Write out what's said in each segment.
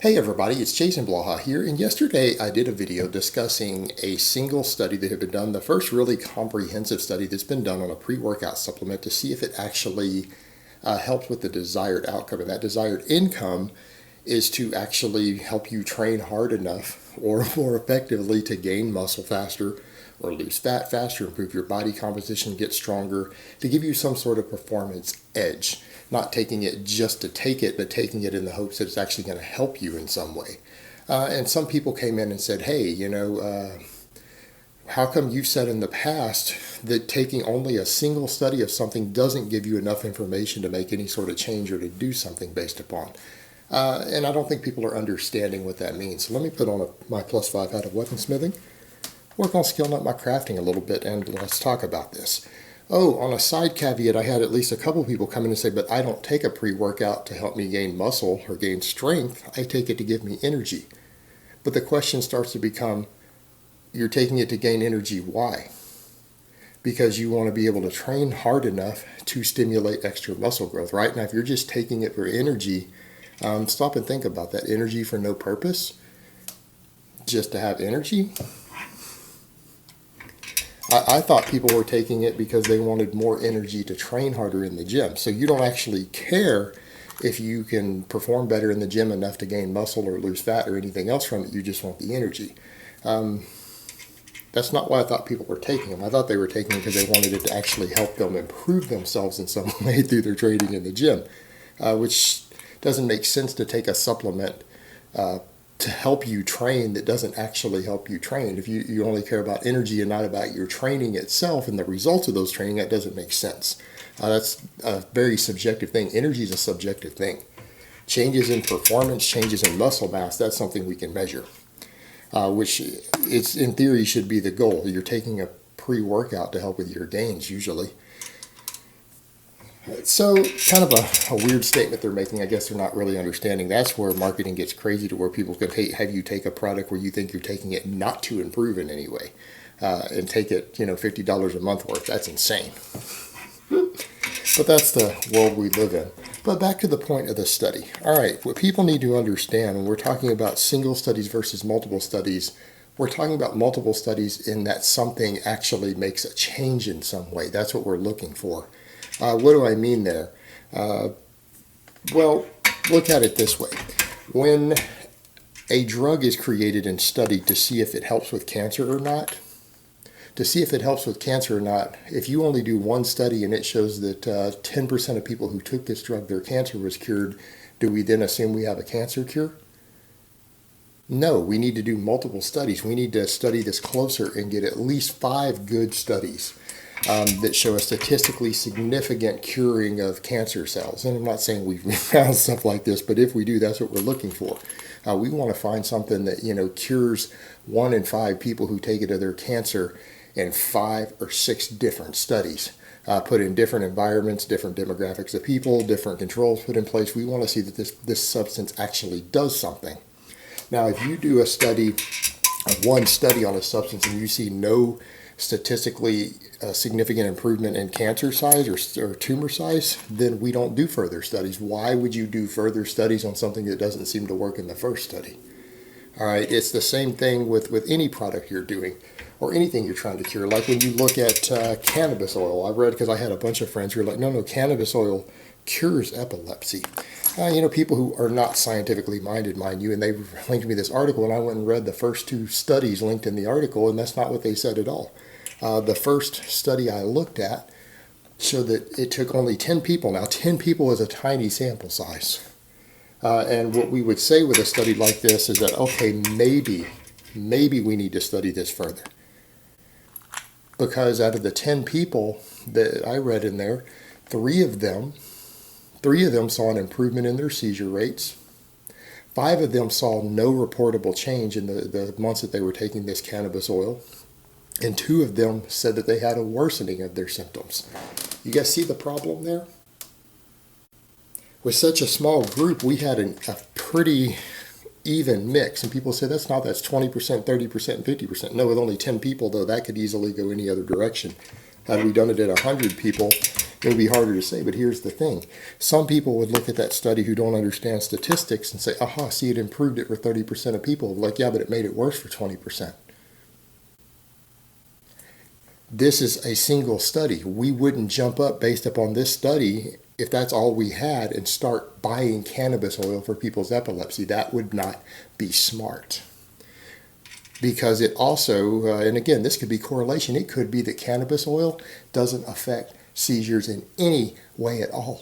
Hey everybody, it's Jason Blaha here, and yesterday I did a video discussing a single study that had been done, the first really comprehensive study that's been done on a pre-workout supplement to see if it actually helps with the desired outcome. And that desired income is to actually help you train hard enough or more effectively to gain muscle faster or lose fat faster, improve your body composition, get stronger, to give you some sort of performance edge. Not taking it just to take it, but taking it in the hopes that it's actually going to help you in some way. And some people came in and said, hey, how come you've said in the past that taking only a single study of something doesn't give you enough information to make any sort of change or to do something based upon? And I don't think people are understanding what that means. So let me put on my +5 out of weaponsmithing, work on skilling up my crafting a little bit, and let's talk about this. Oh, on a side caveat, I had at least a couple people come in and say, but I don't take a pre-workout to help me gain muscle or gain strength. I take it to give me energy. But the question starts to become, you're taking it to gain energy. Why? Because you want to be able to train hard enough to stimulate extra muscle growth, right? Now, if you're just taking it for energy, stop and think about that. Energy for no purpose, just to have energy. I thought people were taking it because they wanted more energy to train harder in the gym. So you don't actually care if you can perform better in the gym enough to gain muscle or lose fat or anything else from it. You just want the energy. That's not why I thought people were taking them. I thought they were taking it because they wanted it to actually help them improve themselves in some way through their training in the gym, which doesn't make sense to take a supplement to help you train that doesn't actually help you train. If you only care about energy and not about your training itself and the results of those training, that doesn't make sense. That's a very subjective thing. Energy is a subjective thing. Changes in performance, changes in muscle mass, that's something we can measure, which it's in theory should be the goal. You're taking a pre-workout to help with your gains usually. So kind of a weird statement they're making. I guess they're not really understanding. That's where marketing gets crazy, to where people can have you take a product where you think you're taking it not to improve in any way, and take it, $50 a month worth. That's insane. But that's the world we live in. But back to the point of the study. All right, what people need to understand when we're talking about single studies versus multiple studies, we're talking about multiple studies in that something actually makes a change in some way. That's what we're looking for. What do I mean there? Well, look at it this way. When a drug is created and studied to see if it helps with cancer or not, if you only do one study and it shows that 10% of people who took this drug, their cancer was cured, do we then assume we have a cancer cure? No, we need to do multiple studies. We need to study this closer and get at least 5 good studies that show a statistically significant curing of cancer cells. And I'm not saying we've found stuff like this, but if we do, that's what we're looking for. We want to find something that, cures 1 in 5 people who take it to their cancer in 5 or 6 different studies. Put in different environments, different demographics of people, different controls put in place. We want to see that this substance actually does something. Now, if you do one study on a substance and you see no statistically significant improvement in cancer size or tumor size, then we don't do further studies. Why would you do further studies on something that doesn't seem to work in the first study? All right, it's the same thing with any product you're doing or anything you're trying to cure. Like when you look at cannabis oil, I've read, because I had a bunch of friends who are like, no, cannabis oil cures epilepsy. People who are not scientifically minded, mind you, and they linked me this article, and I went and read the first 2 studies linked in the article, and that's not what they said at all. The first study I looked at showed that it took only 10 people. Now, 10 people is a tiny sample size. And what we would say with a study like this is that, okay, maybe we need to study this further. Because out of the 10 people that I read in there, 3 of them saw an improvement in their seizure rates. 5 of them saw no reportable change in the months that they were taking this cannabis oil. And 2 of them said that they had a worsening of their symptoms. You guys see the problem there? With such a small group, we had a pretty even mix. And people say, that's 20%, 30%, and 50%. No, with only 10 people, though, that could easily go any other direction. Had we done it at 100 people, It would be harder to say, but here's the thing. Some people would look at that study who don't understand statistics and say, aha, see, it improved it for 30% of people. Like, yeah, but it made it worse for 20%. This is a single study. We wouldn't jump up based upon this study if that's all we had and start buying cannabis oil for people's epilepsy. That would not be smart. Because it also, and again, this could be correlation. It could be that cannabis oil doesn't affect seizures in any way at all.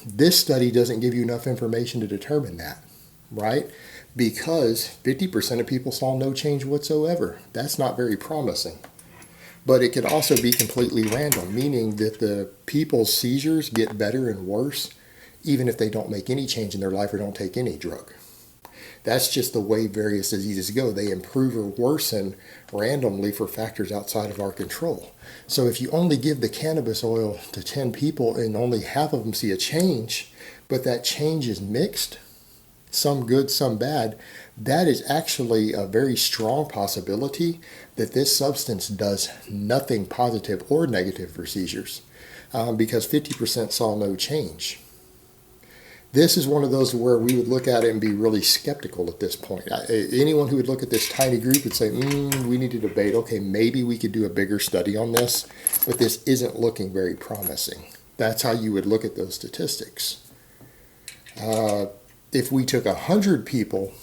This study doesn't give you enough information to determine that, right? Because 50% of people saw no change whatsoever. That's not very promising. But it could also be completely random, meaning that the people's seizures get better and worse even if they don't make any change in their life or don't take any drug. That's just the way various diseases go. They improve or worsen randomly for factors outside of our control. So if you only give the cannabis oil to 10 people and only half of them see a change, but that change is mixed, some good, some bad, that is actually a very strong possibility that this substance does nothing positive or negative for seizures, because 50% saw no change. This is one of those where we would look at it and be really skeptical at this point. Anyone who would look at this tiny group would say, we need to debate, okay, maybe we could do a bigger study on this, but this isn't looking very promising. That's how you would look at those statistics. If we took 100 people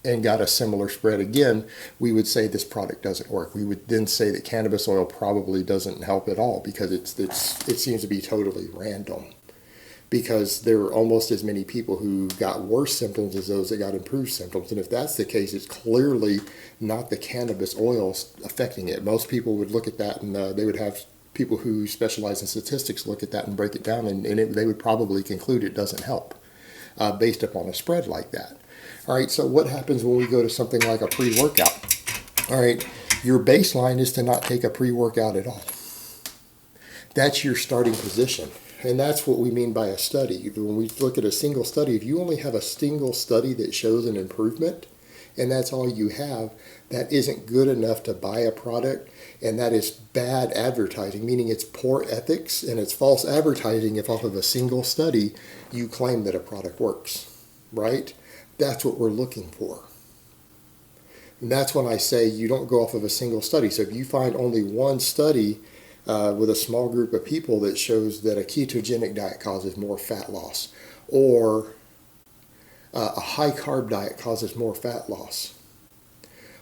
and got a similar spread again, we would say this product doesn't work. We would then say that cannabis oil probably doesn't help at all because it seems to be totally random. Because there were almost as many people who got worse symptoms as those that got improved symptoms. And if that's the case, it's clearly not the cannabis oil affecting it. Most people would look at that and they would have people who specialize in statistics look at that and break it down, and they would probably conclude it doesn't help based upon a spread like that. All right, so what happens when we go to something like a pre-workout? All right, your baseline is to not take a pre-workout at all. That's your starting position. And that's what we mean by a study. When we look at a single study, if you only have a single study that shows an improvement, and that's all you have, that isn't good enough to buy a product, and that is bad advertising, meaning it's poor ethics and it's false advertising if off of a single study you claim that a product works, right? That's what we're looking for. And that's when I say you don't go off of a single study. So if you find only one study with a small group of people that shows that a ketogenic diet causes more fat loss, or a high carb diet causes more fat loss,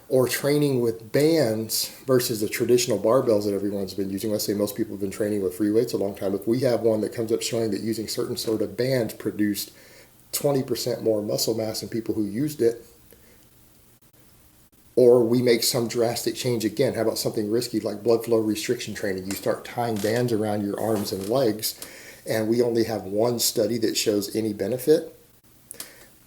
or training with bands versus the traditional barbells that everyone's been using. Let's say most people have been training with free weights a long time. If we have one that comes up showing that using certain sort of bands produced 20% more muscle mass in people who used it, or we make some drastic change again. How about something risky like blood flow restriction training? You start tying bands around your arms and legs, and we only have one study that shows any benefit.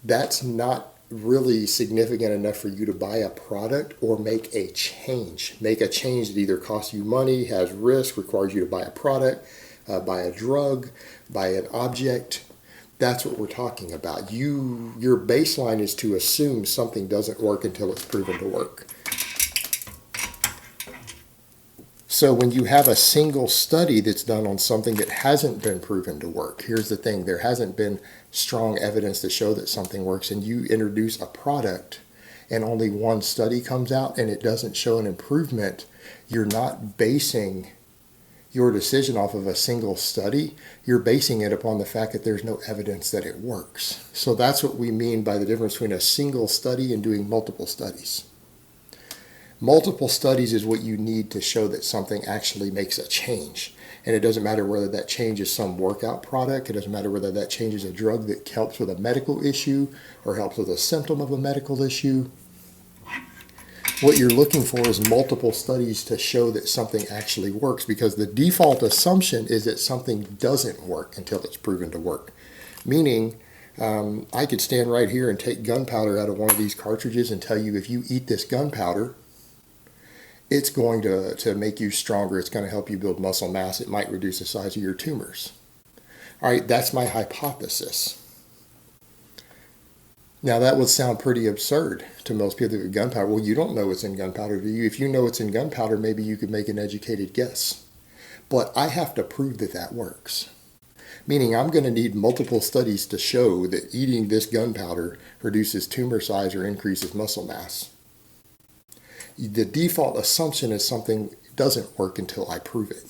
That's not really significant enough for you to buy a product or make a change. Make a change that either costs you money, has risk, requires you to buy a product, buy a drug, buy an object. That's what we're talking about. Your baseline is to assume something doesn't work until it's proven to work. So when you have a single study that's done on something that hasn't been proven to work, here's the thing, there hasn't been strong evidence to show that something works, and you introduce a product and only one study comes out and it doesn't show an improvement, you're not basing your decision off of a single study, you're basing it upon the fact that there's no evidence that it works. So that's what we mean by the difference between a single study and doing multiple studies. Multiple studies is what you need to show that something actually makes a change. And it doesn't matter whether that change is some workout product, it doesn't matter whether that change is a drug that helps with a medical issue or helps with a symptom of a medical issue. What you're looking for is multiple studies to show that something actually works, because the default assumption is that something doesn't work until it's proven to work. Meaning, I could stand right here and take gunpowder out of one of these cartridges and tell you if you eat this gunpowder, it's going to make you stronger. It's going to help you build muscle mass. It might reduce the size of your tumors. All right, that's my hypothesis. Now, that would sound pretty absurd to most people that gunpowder. Well, you don't know what's in gunpowder, do you? If you know what's in gunpowder, maybe you could make an educated guess. but I have to prove that that works. Meaning I'm going to need multiple studies to show that eating this gunpowder reduces tumor size or increases muscle mass. The default assumption is something doesn't work until I prove it.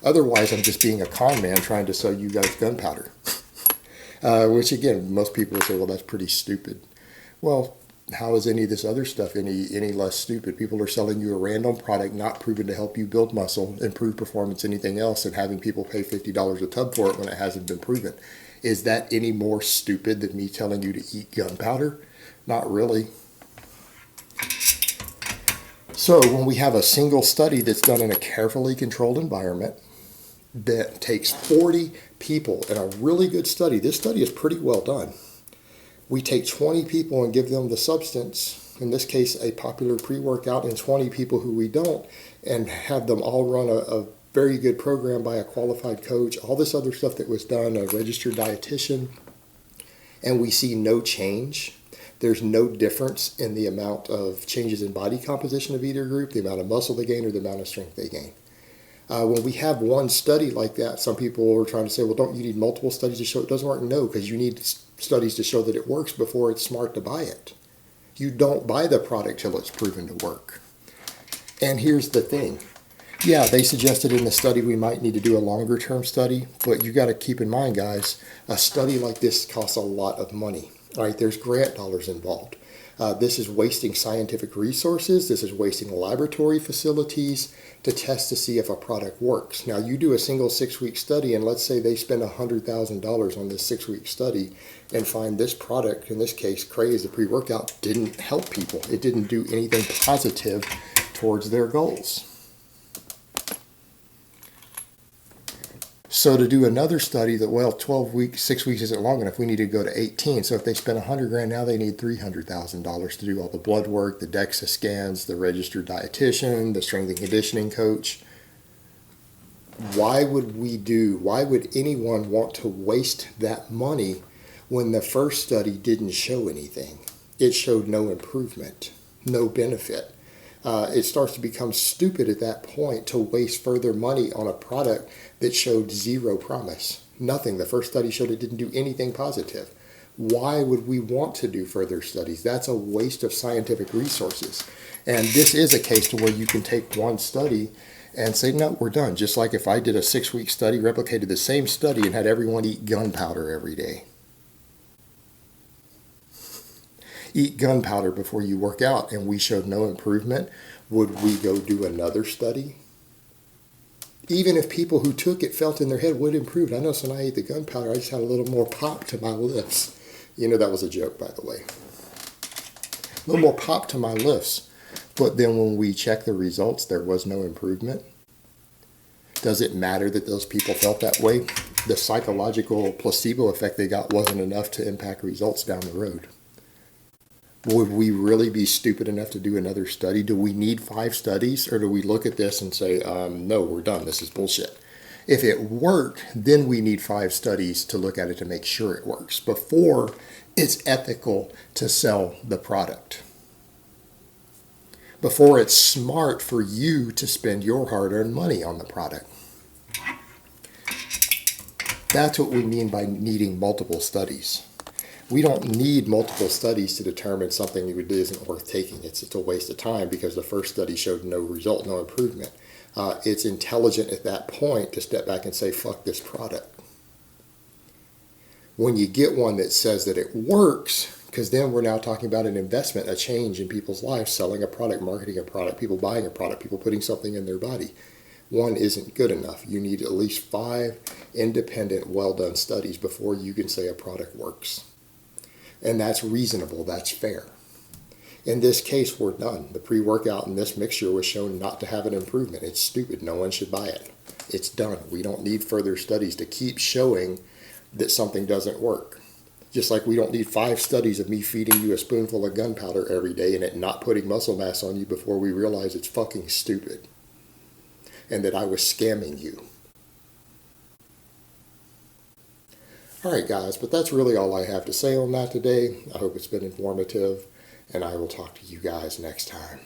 Otherwise, I'm just being a con man trying to sell you guys gunpowder. Which again, most people will say, well, that's pretty stupid. Well, how is any of this other stuff any less stupid? People are selling you a random product not proven to help you build muscle, improve performance, anything else, and having people pay $50 a tub for it when it hasn't been proven. Is that any more stupid than me telling you to eat gunpowder? Not really. So when we have a single study that's done in a carefully controlled environment that takes 40 people in a really good study, this study is pretty well done. We take 20 people and give them the substance, in this case a popular pre-workout, and 20 people who we don't, and have them all run a very good program by a qualified coach, all this other stuff that was done, a registered dietitian, and we see no change. There's no difference in the amount of changes in body composition of either group, the amount of muscle they gain or the amount of strength they gain. When we have one study like that, some people are trying to say, well, don't you need multiple studies to show it doesn't work? No, because you need studies to show that it works before it's smart to buy it. You don't buy the product till it's proven to work. And here's the thing. Yeah, they suggested in the study we might need to do a longer term study, but you got to keep in mind, guys, a study like this costs a lot of money. All right, there's grant dollars involved. This is wasting scientific resources. This is wasting laboratory facilities to test to see if a product works. Now, you do a single 6-week study, and let's say they spend $100,000 on this 6-week study and find this product, in this case, Craze, the pre-workout, didn't help people. It didn't do anything positive towards their goals. So to do another study that, well, 12 weeks, 6 weeks isn't long enough, we need to go to 18. So if they spend $100,000, now they need $300,000 to do all the blood work, the DEXA scans, the registered dietitian, the strength and conditioning coach. Why would anyone want to waste that money when the first study didn't show anything? It showed no improvement, no benefit. It starts to become stupid at that point to waste further money on a product that showed zero promise. Nothing. The first study showed it didn't do anything positive. Why would we want to do further studies? That's a waste of scientific resources. And this is a case to where you can take one study and say, no, we're done. Just like if I did a 6-week study, replicated the same study, and had everyone eat gunpowder every day. Eat gunpowder before you work out, and we showed no improvement, would we go do another study? Even if people who took it felt in their head would improve. I know when I ate the gunpowder, I just had a little more pop to my lips. You know, that was a joke, by the way. A little more pop to my lips. But then when we check the results, there was no improvement. Does it matter that those people felt that way? The psychological placebo effect they got wasn't enough to impact results down the road. Would we really be stupid enough to do another study? Do we need 5 studies, or do we look at this and say, no, we're done, this is bullshit? If it worked, then we need 5 studies to look at it to make sure it works before it's ethical to sell the product. Before it's smart for you to spend your hard-earned money on the product. That's what we mean by needing multiple studies. We don't need multiple studies to determine something that isn't worth taking. It's a waste of time because the first study showed no result, no improvement. It's intelligent at that point to step back and say, fuck this product. When you get one that says that it works, because then we're now talking about an investment, a change in people's lives, selling a product, marketing a product, people buying a product, people putting something in their body. One isn't good enough. You need at least 5 independent, well-done studies before you can say a product works. And that's reasonable, that's fair. In this case, we're done. The pre-workout in this mixture was shown not to have an improvement. It's stupid, no one should buy it. It's done. We don't need further studies to keep showing that something doesn't work. Just like we don't need 5 studies of me feeding you a spoonful of gunpowder every day and it not putting muscle mass on you before we realize it's fucking stupid. And that I was scamming you. All right, guys, but that's really all I have to say on that today. I hope it's been informative, and I will talk to you guys next time.